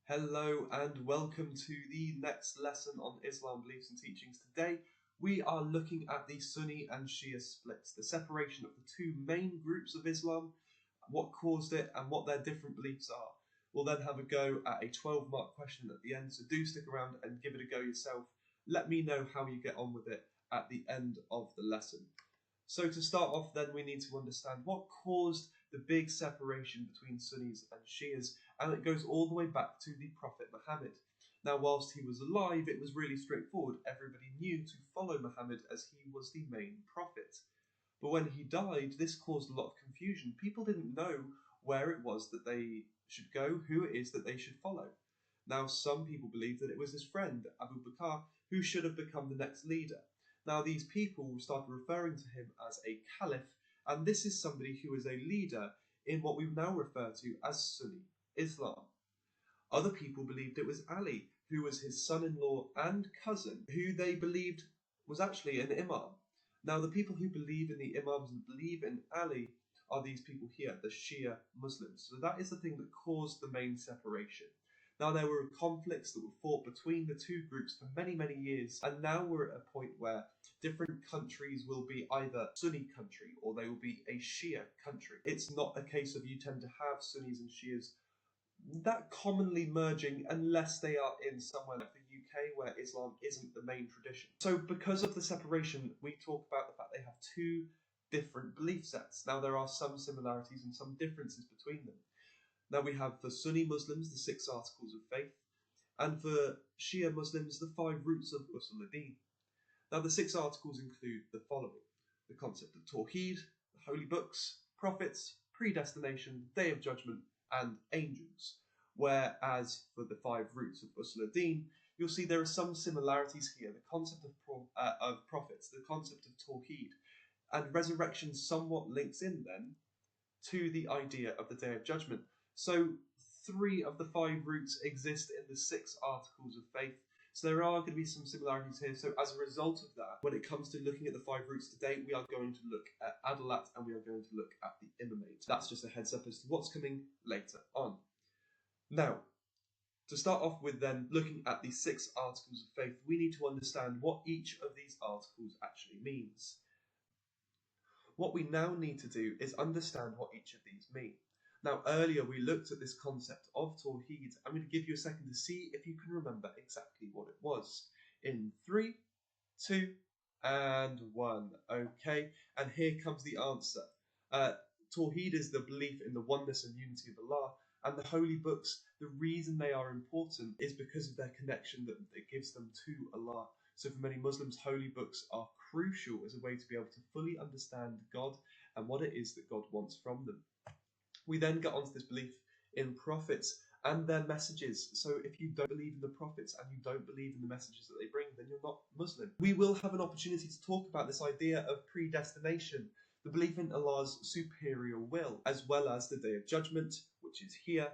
Hello and welcome to the next lesson on Islam beliefs and teachings. Today we are looking at the Sunni and Shia splits, the separation of the two main groups of Islam, what caused it and what their different beliefs are. We'll then have a go at a 12-mark question at the end, so do stick around and give it a go yourself. Let me know how you get on with it at the end of the lesson. So to start off then, we need to understand what caused the big separation between Sunnis and Shias, and it goes all the way back to the Prophet Muhammad. Now, whilst he was alive, it was really straightforward. Everybody knew to follow Muhammad as he was the main prophet. But when he died, this caused a lot of confusion. People didn't know where it was that they should go, who it is that they should follow. Now, some people believe that it was his friend, Abu Bakr, who should have become the next leader. Now, these people started referring to him as a caliph, and this is somebody who is a leader in what we now refer to as Sunni Islam. Other people believed it was Ali, who was his son-in-law and cousin, who they believed was actually an imam. Now, the people who believe in the imams and believe in Ali are these people here, the Shia Muslims. So that is the thing that caused the main separation. Now, there were conflicts that were fought between the two groups for many, many years, and now we're at a point where different countries will be either Sunni country or they will be a Shia country. It's not a case of you tend to have Sunnis and Shias that commonly merging unless they are in somewhere like the UK where Islam isn't the main tradition. So because of the separation, we talk about the fact they have two different belief sets. Now, there are some similarities and some differences between them. Now, we have for Sunni Muslims the 6 articles of faith, and for Shia Muslims the 5 roots of Usul-Din. Now, the 6 articles include the following: the concept of Tawheed, the holy books, prophets, predestination, day of judgment, and angels. Whereas for the 5 roots of Usul-Din, you'll see there are some similarities here. The concept of prophets, the concept of Tawheed, and resurrection somewhat links in then to the idea of the day of judgment. So 3 of the 5 roots exist in the 6 articles of faith. So there are going to be some similarities here. So as a result of that, when it comes to looking at the 5 roots today, we are going to look at Adalat and we are going to look at the Imamate. That's just a heads up as to what's coming later on. Now, to start off with then, looking at the 6 articles of faith, we need to understand what each of these articles actually means. What we now need to do is understand what each of these mean. Now, earlier we looked at this concept of Tawheed. I'm going to give you a second to see if you can remember exactly what it was. In 3, 2, and 1. Okay, and here comes the answer. Tawheed is the belief in the oneness and unity of Allah, and the holy books, the reason they are important is because of their connection that it gives them to Allah. So for many Muslims, holy books are crucial as a way to be able to fully understand God and what it is that God wants from them. We then get onto this belief in prophets and their messages. So if you don't believe in the prophets and you don't believe in the messages that they bring, then you're not Muslim. We will have an opportunity to talk about this idea of predestination, the belief in Allah's superior will, as well as the Day of Judgment, which is here,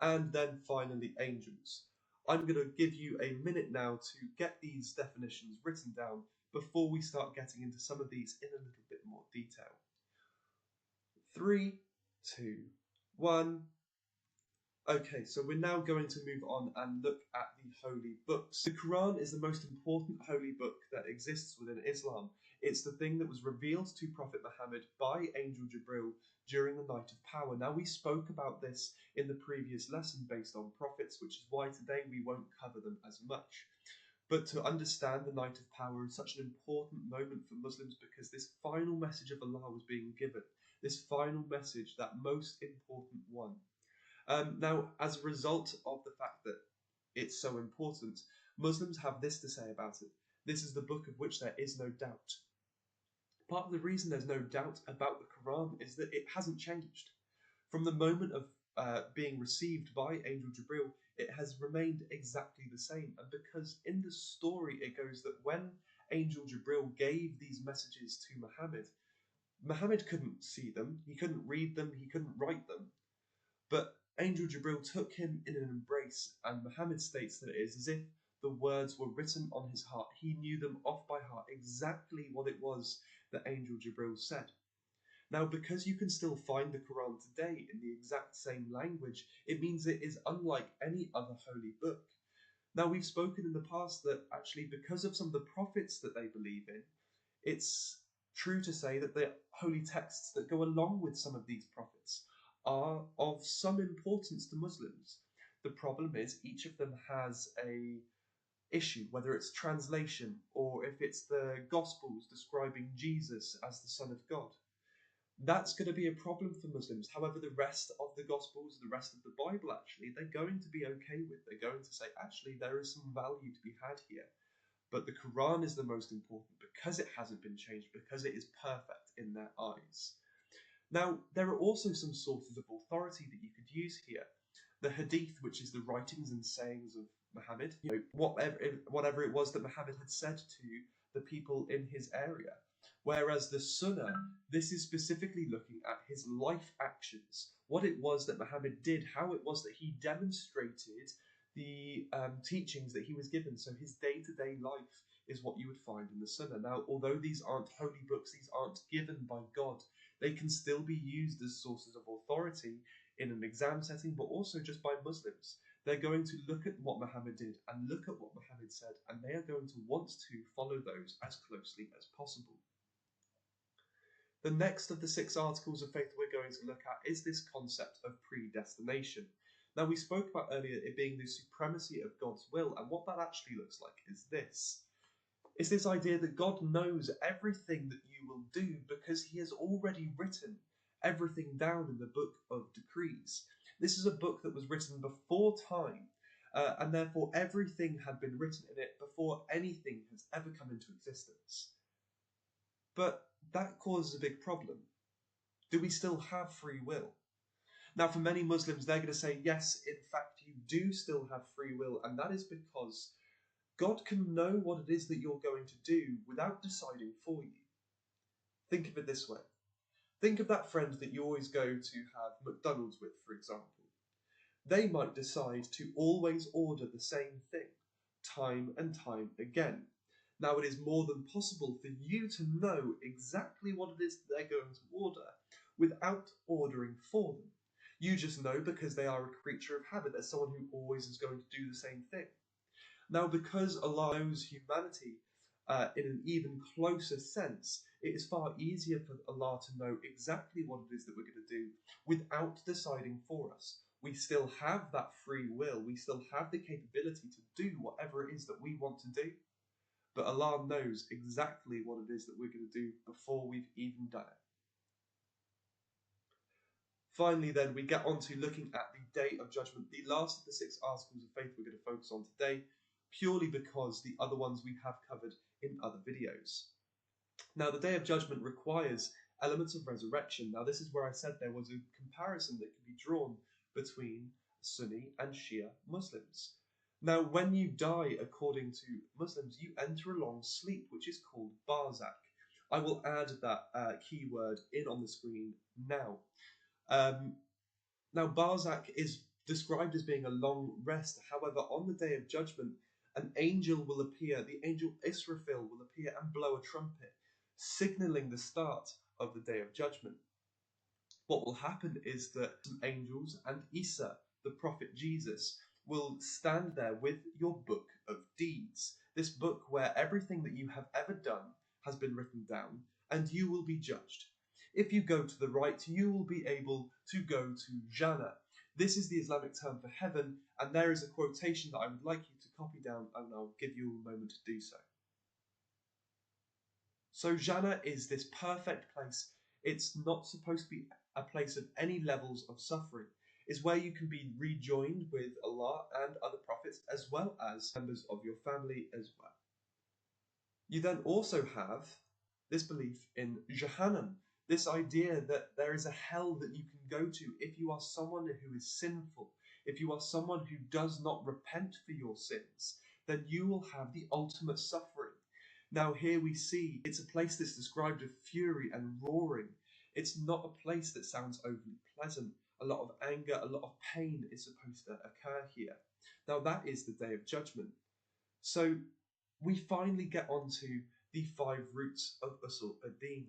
and then finally angels. I'm going to give you a minute now to get these definitions written down before we start getting into some of these in a little bit more detail. 3, 2, 1. Okay, so we're now going to move on and look at the holy books. The Quran is the most important holy book that exists within Islam. It's the thing that was revealed to Prophet Muhammad by Angel Jibril during the Night of Power. Now, we spoke about this in the previous lesson based on prophets, which is why today we won't cover them as much. But to understand the Night of Power is such an important moment for Muslims because this final message of Allah was being given. This final message, that most important one. Now, as a result of the fact that it's so important, Muslims have this to say about it. This is the book of which there is no doubt. Part of the reason there's no doubt about the Quran is that it hasn't changed. From the moment of being received by Angel Jibril, it has remained exactly the same. And because in the story it goes that when Angel Jibril gave these messages to Muhammad, Muhammad couldn't see them, he couldn't read them, he couldn't write them. But Angel Jibril took him in an embrace, and Muhammad states that it is as if the words were written on his heart. He knew them off by heart, exactly what it was that Angel Jibril said. Now, because you can still find the Quran today in the exact same language, it means it is unlike any other holy book. Now, we've spoken in the past that actually, because of some of the prophets that they believe in, it's true to say that the holy texts that go along with some of these prophets are of some importance to Muslims. The problem is each of them has a issue, whether it's translation or if it's the Gospels describing Jesus as the Son of God. That's going to be a problem for Muslims. However, the rest of the Gospels, the rest of the Bible, actually, they're going to be okay with. They're going to say, actually, there is some value to be had here. But the Quran is the most important because it hasn't been changed, because it is perfect in their eyes. Now, there are also some sources of authority that you could use here. The Hadith, which is the writings and sayings of Muhammad, whatever it was that Muhammad had said to the people in his area. Whereas the Sunnah, this is specifically looking at his life actions, what it was that Muhammad did, how it was that he demonstrated the teachings that he was given. So his day-to-day life is what you would find in the Sunnah. Now, although these aren't holy books, these aren't given by God, they can still be used as sources of authority in an exam setting, but also just by Muslims. They're going to look at what Muhammad did and look at what Muhammad said, and they are going to want to follow those as closely as possible. The next of the 6 articles of faith we're going to look at is this concept of predestination. Now, we spoke about earlier it being the supremacy of God's will, and what that actually looks like is this. It's this idea that God knows everything that you will do because he has already written everything down in the book of decrees. This is a book that was written before time, and therefore everything had been written in it before anything has ever come into existence. But that causes a big problem. Do we still have free will? Now, for many Muslims, they're going to say, yes, in fact, you do still have free will, and that is because God can know what it is that you're going to do without deciding for you. Think of it this way. Think of that friend that you always go to have McDonald's with, for example. They might decide to always order the same thing, time and time again. Now, it is more than possible for you to know exactly what it is that they're going to order without ordering for them. You just know because they are a creature of habit. They're someone who always is going to do the same thing. Now, because Allah knows humanity in an even closer sense, it is far easier for Allah to know exactly what it is that we're going to do without deciding for us. We still have that free will. We still have the capability to do whatever it is that we want to do. But Allah knows exactly what it is that we're going to do before we've even done it. Finally, then, we get on to looking at the Day of Judgment, the last of the 6 articles of faith we're going to focus on today, purely because the other ones we have covered in other videos. Now, the Day of Judgment requires elements of resurrection. Now, this is where I said there was a comparison that can be drawn between Sunni and Shia Muslims. Now, when you die, according to Muslims, you enter a long sleep, which is called barzakh. I will add that keyword in on the screen now. Now, barzakh is described as being a long rest. However, on the Day of Judgment, an angel will appear, the angel Israfil will appear and blow a trumpet, signalling the start of the Day of Judgment. What will happen is that some angels and Isa, the prophet Jesus, will stand there with your book of deeds, this book where everything that you have ever done has been written down, and you will be judged. If you go to the right, you will be able to go to Jannah. This is the Islamic term for heaven, and there is a quotation that I would like you to copy down, and I'll give you a moment to do so. So Jannah is this perfect place. It's not supposed to be a place of any levels of suffering. It's where you can be rejoined with Allah and other prophets, as well as members of your family as well. You then also have this belief in Jahannam, this idea that there is a hell that you can go to if you are someone who is sinful, if you are someone who does not repent for your sins, then you will have the ultimate suffering. Now here we see it's a place that's described of fury and roaring. It's not a place that sounds overly pleasant. A lot of anger, a lot of pain is supposed to occur here. Now that is the Day of Judgment. So we finally get on to the 5 roots of Usul ad-Din.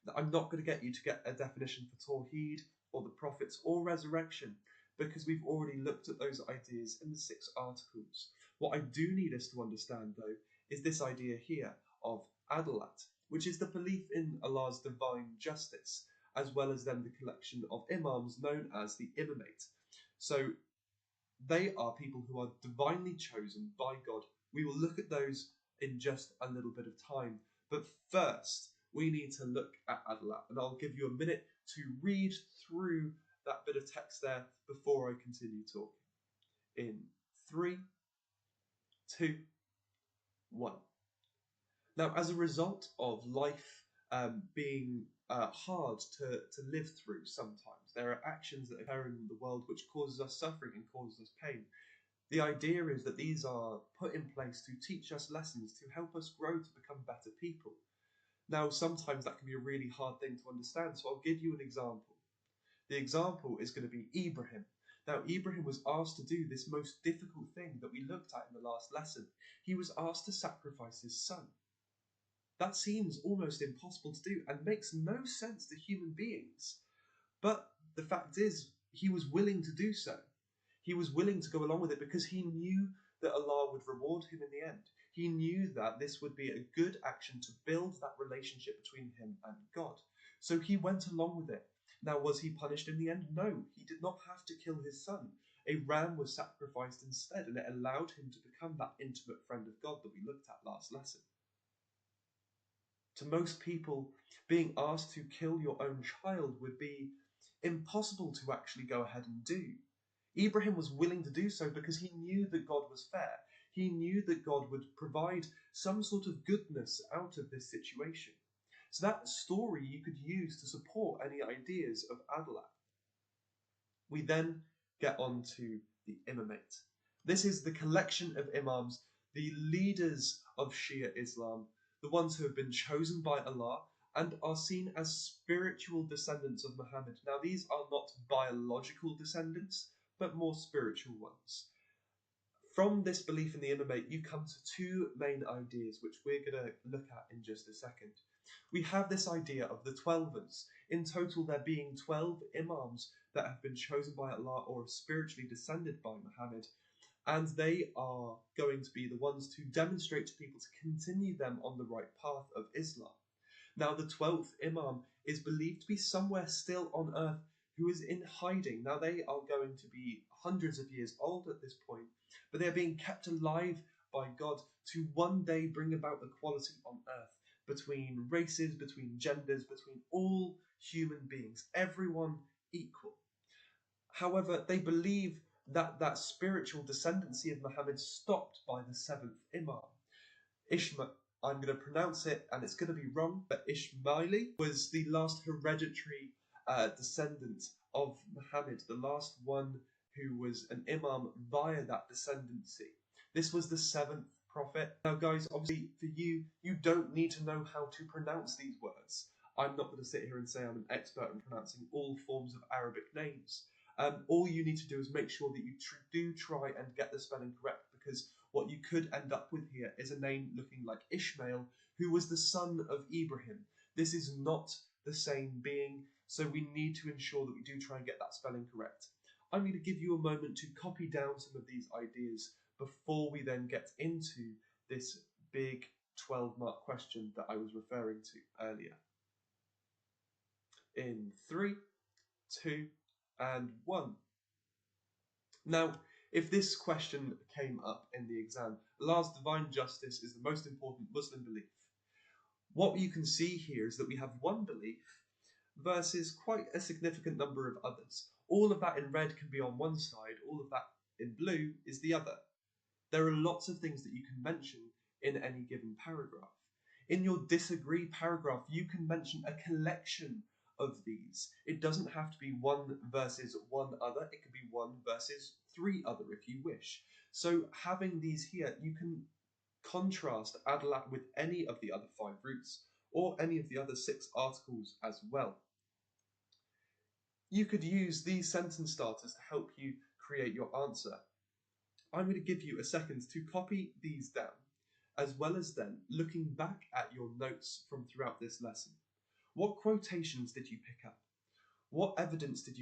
Now, I'm not going to get you to get a definition for Tawheed or the prophets or resurrection, because we've already looked at those ideas in the 6 articles. What I do need us to understand, though, is this idea here of Adalat, which is the belief in Allah's divine justice, as well as then the collection of imams known as the imamate. So they are people who are divinely chosen by God. We will look at those in just a little bit of time. But first, we need to look at Adalat, and I'll give you a minute to read through that bit of text there before I continue talking. In 3, 2, 1. Now, as a result of life being hard to live through sometimes, there are actions that occur in the world which causes us suffering and causes us pain. The idea is that these are put in place to teach us lessons, to help us grow to become better people. Now, sometimes that can be a really hard thing to understand, so I'll give you an example. The example is going to be Ibrahim. Now, Ibrahim was asked to do this most difficult thing that we looked at in the last lesson. He was asked to sacrifice his son. That seems almost impossible to do and makes no sense to human beings. But the fact is, he was willing to do so. He was willing to go along with it because he knew that Allah would reward him in the end. He knew that this would be a good action to build that relationship between him and God. So he went along with it. Now, was he punished in the end? No, he did not have to kill his son. A ram was sacrificed instead, and it allowed him to become that intimate friend of God that we looked at last lesson. To most people, being asked to kill your own child would be impossible to actually go ahead and do. Ibrahim was willing to do so because he knew that God was fair. He knew that God would provide some sort of goodness out of this situation. So that story you could use to support any ideas of Adalat. We then get on to the imamate. This is the collection of imams, the leaders of Shia Islam, the ones who have been chosen by Allah and are seen as spiritual descendants of Muhammad. Now, these are not biological descendants, but more spiritual ones. From this belief in the imamate, you come to 2 main ideas, which we're going to look at in just a second. We have this idea of the 12ers. In total, there being 12 imams that have been chosen by Allah or are spiritually descended by Muhammad, and they are going to be the ones to demonstrate to people to continue them on the right path of Islam. Now, the 12th imam is believed to be somewhere still on earth who is in hiding. Now, they are going to be hundreds of years old at this point, but they are being kept alive by God to one day bring about equality on earth between races, between genders, between all human beings, everyone equal. However, they believe that that spiritual descendancy of Muhammad stopped by the 7th imam. I'm going to pronounce it and it's going to be wrong, but Ismaili was the last hereditary descendant of Muhammad, the last one who was an imam via that descendancy. This was the 7th prophet. Now, guys, obviously for you, you don't need to know how to pronounce these words. I'm not going to sit here and say I'm an expert in pronouncing all forms of Arabic names. All you need to do is make sure that you do try and get the spelling correct, because what you could end up with here is a name looking like Ishmael, who was the son of Ibrahim. This is not the same being, so we need to ensure that we do try and get that spelling correct. I'm going to give you a moment to copy down some of these ideas before we then get into this big 12-mark question that I was referring to earlier. In 3, 2, and 1. Now, if this question came up in the exam, Allah's divine justice is the most important Muslim belief. What you can see here is that we have one belief versus quite a significant number of others. All of that in red can be on one side, all of that in blue is the other. There are lots of things that you can mention in any given paragraph. In your disagree paragraph, you can mention a collection of these. It doesn't have to be one versus one other. It could be one versus 3 other if you wish. So having these here, you can contrast Adalat with any of the other 5 roots or any of the other 6 articles as well. You could use these sentence starters to help you create your answer. I'm going to give you a second to copy these down. as well as then looking back at your notes from throughout this lesson. What quotations did you pick up? What evidence could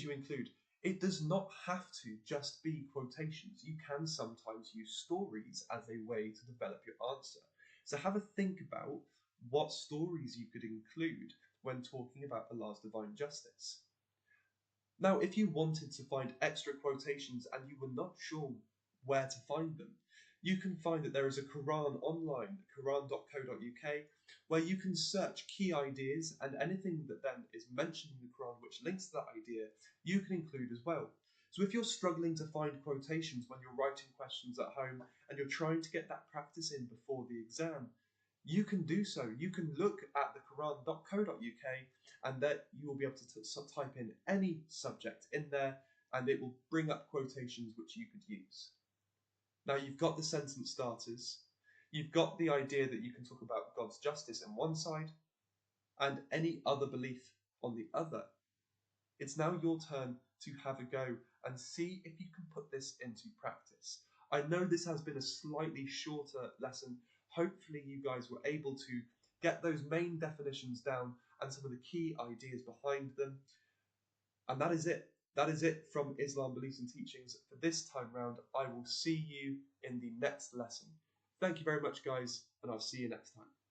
you include? It does not have to just be quotations. You can sometimes use stories as a way to develop your answer. So have a think about what stories you could include when talking about Allah's divine justice. Now, if you wanted to find extra quotations and you were not sure where to find them, you can find that there is a Quran online, quran.co.uk, where you can search key ideas, and anything that then is mentioned in the Quran which links to that idea, you can include as well. So if you're struggling to find quotations when you're writing questions at home and you're trying to get that practice in before the exam, you can do so. You can look at the Quran.co.uk, and that you will be able to type in any subject in there, and it will bring up quotations which you could use. Now you've got the sentence starters, you've got the idea that you can talk about God's justice on one side and any other belief on the other. It's now your turn to have a go and see if you can put this into practice. I know this has been a slightly shorter lesson. Hopefully you guys were able to get those main definitions down and some of the key ideas behind them. And that is it. That is it from Islam Beliefs and Teachings for this time round. I will see you in the next lesson. Thank you very much, guys, and I'll see you next time.